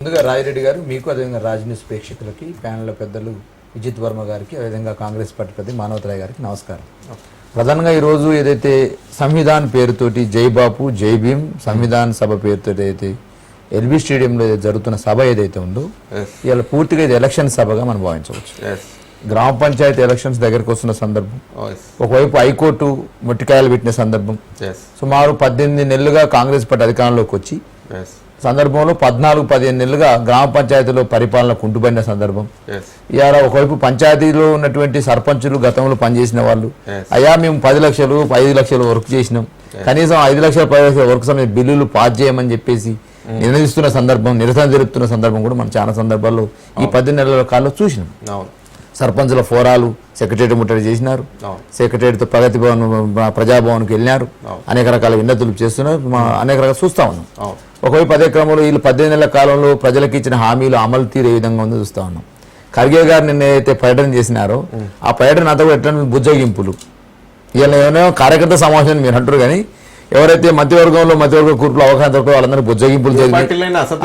ముందుగా రాజిరెడ్డి గారు మీకు అదేవిధంగా రాజ్ న్యూస్ ప్రేక్షకులకి ప్యానెల్ పెద్దలు విజిత్ వర్మ గారికి అదేవిధంగా కాంగ్రెస్ పార్టీ పెద్ద మానవతరాయ్ గారికి నమస్కారం. ప్రధానంగా ఈరోజు ఏదైతే సంవిధాన్ పేరుతోటి జై బాపు జై భీమ్ సంవిధాన్ సభ పేరుతో ఏదైతే ఎల్బీ స్టేడియంలో జరుగుతున్న సభ ఏదైతే ఉందో ఇవాళ పూర్తిగా ఇది ఎలక్షన్ సభగా మనం భావించవచ్చు. గ్రామ పంచాయతీ ఎలక్షన్స్ దగ్గరకు వస్తున్న సందర్భం, ఒకవైపు హైకోర్టు మొట్టికాయలు పెట్టిన సందర్భం, సుమారు 18 నెలలుగా కాంగ్రెస్ పార్టీ అధికారంలోకి వచ్చి సందర్భంలో 14-15 నెలలుగా గ్రామ పంచాయతీలో పరిపాలన కుంటుపడిన సందర్భం. ఇవాళ ఒకవైపు పంచాయతీలో ఉన్నటువంటి సర్పంచులు గతంలో పనిచేసిన వాళ్ళు అయ్యా మేము 10 లక్షలు 5 లక్షలు వర్క్ చేసినాం, కనీసం 5 లక్షలు 10 లక్షల వర్క్ సమయం బిల్లులు పాస్ చేయమని చెప్పేసి నిలదీస్తున్న సందర్భం, నిరసన జరుపుతున్న సందర్భం కూడా మనం చాలా సందర్భాల్లో ఈ 10 నెలల కాలంలో చూసినాం. సర్పంచుల ఫోరాలు సెక్రటరీ ముట్టడి చేసినారు, సెక్రటరీతో ప్రగతి భవన్ ప్రజాభవన్కి వెళ్ళినారు, అనేక రకాల విన్నతులు చేస్తున్నారు, అనేక రకాలు చూస్తూ ఉన్నాం. ఒకవైపు అదే క్రమంలో వీళ్ళు 18 నెలల కాలంలో ప్రజలకు ఇచ్చిన హామీలు అమలు తీరు ఏ విధంగా ఉందో చూస్తూ ఉన్నాం. ఖర్గే గారు నిన్న ఏదైతే పర్యటన చేసినారో ఆ పర్యటన అంతా కూడా ఎట్లా బుజ్జగింపులు, వీళ్ళ ఏమైనా కార్యకర్త సమావేశం మీరు అంటారు కానీ ఎవరైతే మధ్యవర్గంలో మధ్యవర్గ కూర్పులో అవకాశం దొరకో వాళ్ళందరూ బుజ్జగింపులు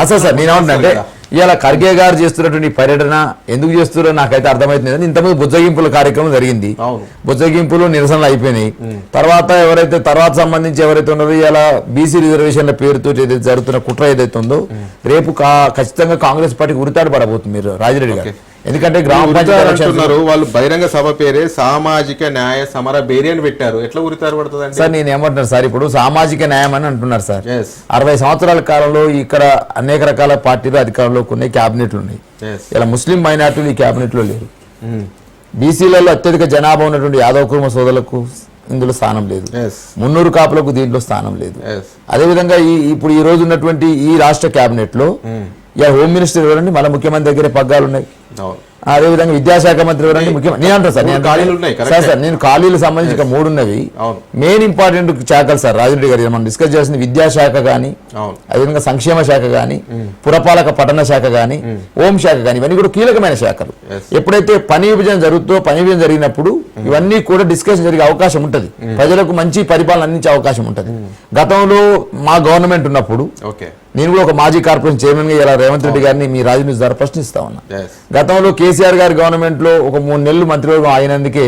అసలు సార్ నేనేమంటున్నానంటే ఇవాళ ఖర్గే గారు చేస్తున్నటువంటి పర్యటన ఎందుకు చేస్తున్నారో నాకైతే అర్థమవుతుంది. ఇంతకుముందు బుజ్జగింపుల కార్యక్రమం జరిగింది, బుజ్జగింపులు నిరసనలు అయిపోయినాయి. తర్వాత సంబంధించి ఎవరైతే ఉన్నారో ఇవాళ బీసీ రిజర్వేషన్ల పేరుతో ఏదైతే జరుగుతున్న కుట్ర ఏదైతే ఉందో రేపు ఖచ్చితంగా కాంగ్రెస్ పార్టీకి ఉరితాడు పడబోతుంది మీరు రాజిరెడ్డి గారు. ఎందుకంటే గ్రామ పంచాయతీ వాళ్ళు బహిరంగ సభ పేరే సామాజిక న్యాయ సమర బేరీ అని పెట్టారు, ఎట్లా ఉరితారు పడుతుంది సార్? నేను ఏమంటున్నారు సార్, ఇప్పుడు సామాజిక న్యాయం అని అంటున్నారు సార్. 60 సంవత్సరాల కాలంలో ఇక్కడ అనేక రకాల పార్టీలు అధికారంలోకి ఉన్నాయి, క్యాబినెట్లు ఉన్నాయి. ఇలా ముస్లిం మైనార్టీలు ఈ క్యాబినెట్ లో లేరు. బీసీలలో అత్యధిక జనాభా ఉన్నటువంటి యాదవ కుటుంబ సోదరులకు ఇందులో స్థానం లేదు, మున్నూరు కాపులకు దీంట్లో స్థానం లేదు. అదేవిధంగా ఇప్పుడు ఈ రోజు ఉన్నటువంటి ఈ రాష్ట్ర క్యాబినెట్ లో హోమ్ మినిస్టర్ ఎవరండి, మళ్ళీ ముఖ్యమంత్రి దగ్గరే పగ్గాలు ఉన్నాయి. అదేవిధంగా విద్యాశాఖ మంత్రి ఎవరండి, ముఖ్యమంత్రి. నేను అంటాను సార్ నేను ఖాళీలకు సంబంధించి 3 ఉన్నవి మెయిన్ ఇంపార్టెంట్ శాఖలు సార్. రాజిరెడ్డి గారు మనం డిస్కస్ చేసిన విద్యాశాఖ కానీ, అదేవిధంగా సంక్షేమ శాఖ కానీ, పురపాలక పట్టణ శాఖ కానీ, హోం శాఖ కానీ, ఇవన్నీ కూడా కీలకమైన శాఖలు. ఎప్పుడైతే పని విభజన జరుగుతుందో పని విభజన జరిగినప్పుడు ఇవన్నీ కూడా డిస్కషన్ జరిగే అవకాశం ఉంటుంది, ప్రజలకు మంచి పరిపాలన అందించే అవకాశం ఉంటుంది. గతంలో మా గవర్నమెంట్ ఉన్నప్పుడు నేను కూడా ఒక మాజీ కార్పొరేషన్ చైర్మన్ గా ఇలా రేవంత్ రెడ్డి గారిని మీ రాజు న్యూస్ ద్వారా ప్రశ్నిస్తా ఉన్నా. గతంలో కేసీఆర్ గారి గవర్నమెంట్ లో ఒక 3 నెలలు మంత్రివర్గం అయినందుకే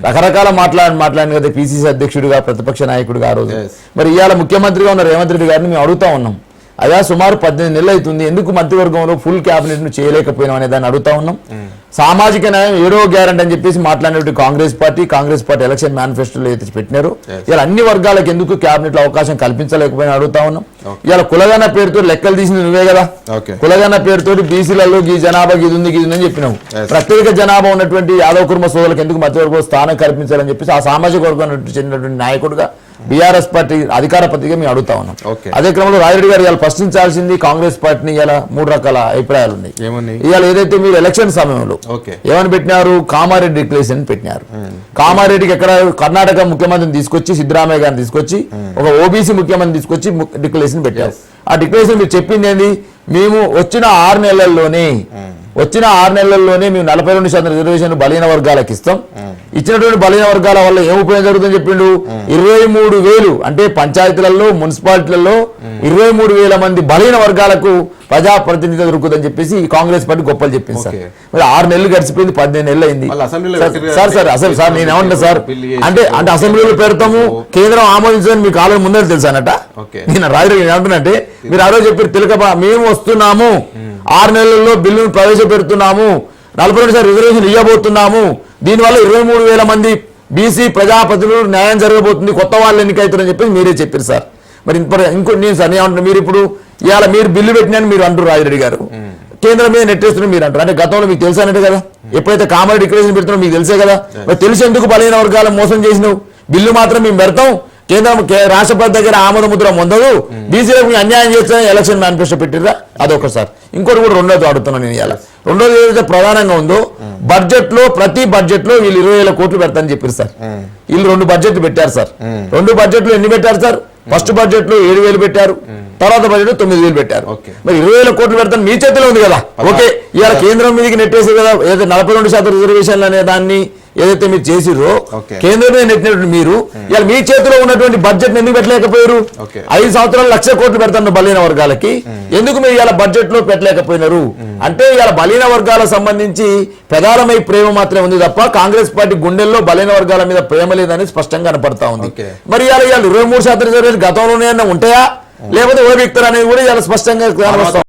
రకరకాల మాట్లాడిన కదా పిసిసి అధ్యక్షుడిగా ప్రతిపక్ష నాయకుడిగా ఆ రోజు. మరి ఇవాళ ముఖ్యమంత్రిగా ఉన్న రేవంత్ రెడ్డి గారిని మేము అడుగుతా ఉన్నాం, అయ్యా సుమారు 18 నెలలు అవుతుంది, ఎందుకు మంత్రివర్గంలో ఫుల్ క్యాబినెట్ ను చేయలేకపోయినాం అనే దాన్ని అడుగుతా ఉన్నాం. సామాజిక న్యాయం ఏడో గ్యారంటీ అని చెప్పేసి మాట్లాడినట్టు కాంగ్రెస్ పార్టీ ఎలక్షన్ మేనిఫెస్టోలో అయితే పెట్టినారు. ఇలా అన్ని వర్గాలకు ఎందుకు క్యాబినెట్ లో అవకాశం కల్పించలేకపోయినా అడుగుతా ఉన్నాం. ఇలా కులగన్న పేరుతో లెక్కలు తీసింది నువ్వే కదా, కులగన్న పేరుతో బీసీలలో ఈ జనాభా ఇది ఉంది అని చెప్పినావు. ప్రత్యేక జనాభా ఉన్నటువంటి యాదవ కుటుంబ సోదరులకు ఎందుకు మధ్యవర్గ స్థానం కల్పించాలని చెప్పేసి ఆ సామాజిక వర్గానికి చెందినటువంటి నాయకుడుగా బీఆర్ఎస్ పార్టీ అధికార పత్రిక మేము అడుగుతా ఉన్నాం. అదే క్రమంలో రాజిరెడ్డి గారు ఇవాళ ప్రశ్నించాల్సింది కాంగ్రెస్ పార్టీని. ఇలా 3 రకాల అభిప్రాయాలు ఉన్నాయి. ఇవాళ ఏదైతే మీరు ఎలక్షన్ సమయంలో ఏమని పెట్టినారు, కామారెడ్డి డిక్లరేషన్ పెట్టినారు. కామారెడ్డికి ఎక్కడ కర్ణాటక ముఖ్యమంత్రిని తీసుకొచ్చి సిద్ధరామయ్య గారిని తీసుకొచ్చి ఒక ఓబీసీ ముఖ్యమంత్రిని తీసుకొచ్చి డిక్లరేషన్ పెట్టారు. ఆ డిక్లరేషన్ మీరు చెప్పింది ఏంది, మేము వచ్చిన 6 నెలల్లోనే మేము 42% రిజర్వేషన్ బలహీన వర్గాలకు ఇస్తాం. ఇచ్చినటువంటి బలహీన వర్గాల వల్ల ఏం ఉపయోగం జరుగుతుందని చెప్పిండు. 23,000 అంటే పంచాయతీలలో మున్సిపాలిటీలలో 23,000 మంది బలహీన వర్గాలకు ప్రజాప్రతినిధి దొరుకుతుందని చెప్పేసి ఈ కాంగ్రెస్ పార్టీ గొప్పలు చెప్పింది సార్. మరి 6 నెలలు గడిచిపోయింది, 18 నెలలు అయింది సార్. నేను ఏమంటా సార్ అంటే అసెంబ్లీలో పెడతాము, కేంద్రం ఆమోదించదని మీకు ఆలోచన ముందే తెలుసా అన్నట. నేను రాజరెడ్డి ఏమంటున్నంటే మీరు ఆ రోజు చెప్పారు తిలక మేము వస్తున్నాము, 6 నెలల్లో బిల్లును ప్రవేశపెడుతున్నాము, 42% రిజర్వేషన్ ఇవ్వబోతున్నాము, దీనివల్ల 23,000 మంది బీసీ ప్రజాప్రతినిధులు న్యాయం జరగబోతుంది, కొత్త వాళ్ళు ఎన్నికవుతారని చెప్పి మీరే చెప్పారు సార్. మరి ఇంకో నేను సార్ ఏమంటున్నా, మీరు ఇప్పుడు ఇవాళ మీరు బిల్లు పెట్టినని మీరు అంటారు రాజిరెడ్డి గారు, కేంద్రం మీద నెట్టేస్తున్నారు మీరు అంటారు. అంటే గతంలో మీకు తెలుసా అన్నట్టు కదా, ఎప్పుడైతే కామారెడ్డి డిక్లరేషన్ పెడుతున్నారో మీకు తెలుసే కదా. మరి తెలిసేందుకు బలహీన వర్గాలను మోసం చేసినావు, బిల్లు మాత్రం మేము పెడతాం, కేంద్రం రాష్ట్రపతి దగ్గర ఆమోద ముద్ర పొందదు, బీసీలకు అన్యాయం చేస్తానని ఎలక్షన్ మేనిఫెస్టో పెట్టిర్రా, అదొకసారి. ఇంకోటి కూడా రెండోది అడుగుతున్నాను నేను ఇవాళ. రెండోది ఏదైతే ప్రధానంగా ఉందో ప్రతి బడ్జెట్ లో వీళ్ళు 20,000 కోట్లు పెడతారని చెప్పారు సార్. వీళ్ళు 2 బడ్జెట్లు పెట్టారు సార్. 2 బడ్జెట్లు ఎన్ని పెట్టారు సార్? ఫస్ట్ బడ్జెట్ లో 7,000 పెట్టారు, తర్వాత బడ్జెట్ లో 9,000 పెట్టారు. మరి 20,000 కోట్లు పెడతాను మీ చేతిలో ఉంది కదా. ఓకే, ఇవాళ కేంద్రం మీదకి నెట్టేసి కదా ఏదైతే 42% రిజర్వేషన్లు అనే దాన్ని ఏదైతే మీరు చేసిర్రో Okay. కేంద్రమే నెట్టినటువంటి మీరు ఇలా మీ చేతిలో ఉన్నటువంటి బడ్జెట్ ఎందుకు పెట్టలేకపోయారు? Okay. 5 సంవత్సరాలు 1,00,000 కోట్లు పెడతాను బలహీన వర్గాలకి, ఎందుకు మీరు ఇలా బడ్జెట్ లో పెట్టలేకపోయినారు? అంటే ఇలా బలహీన వర్గాలకు సంబంధించి పెదాలమై ప్రేమ మాత్రమే ఉంది తప్ప కాంగ్రెస్ పార్టీ గుండెల్లో బలహీన వర్గాల మీద ప్రేమ లేదని స్పష్టంగా కనపడతా ఉంది. Okay. మరి ఇలా 23% రిజర్వేషన్ గతంలోనే ఉంటాయా లేకపోతే ఓ వ్యక్తులు అనేది కూడా ఇలా స్పష్టంగా కనబడతా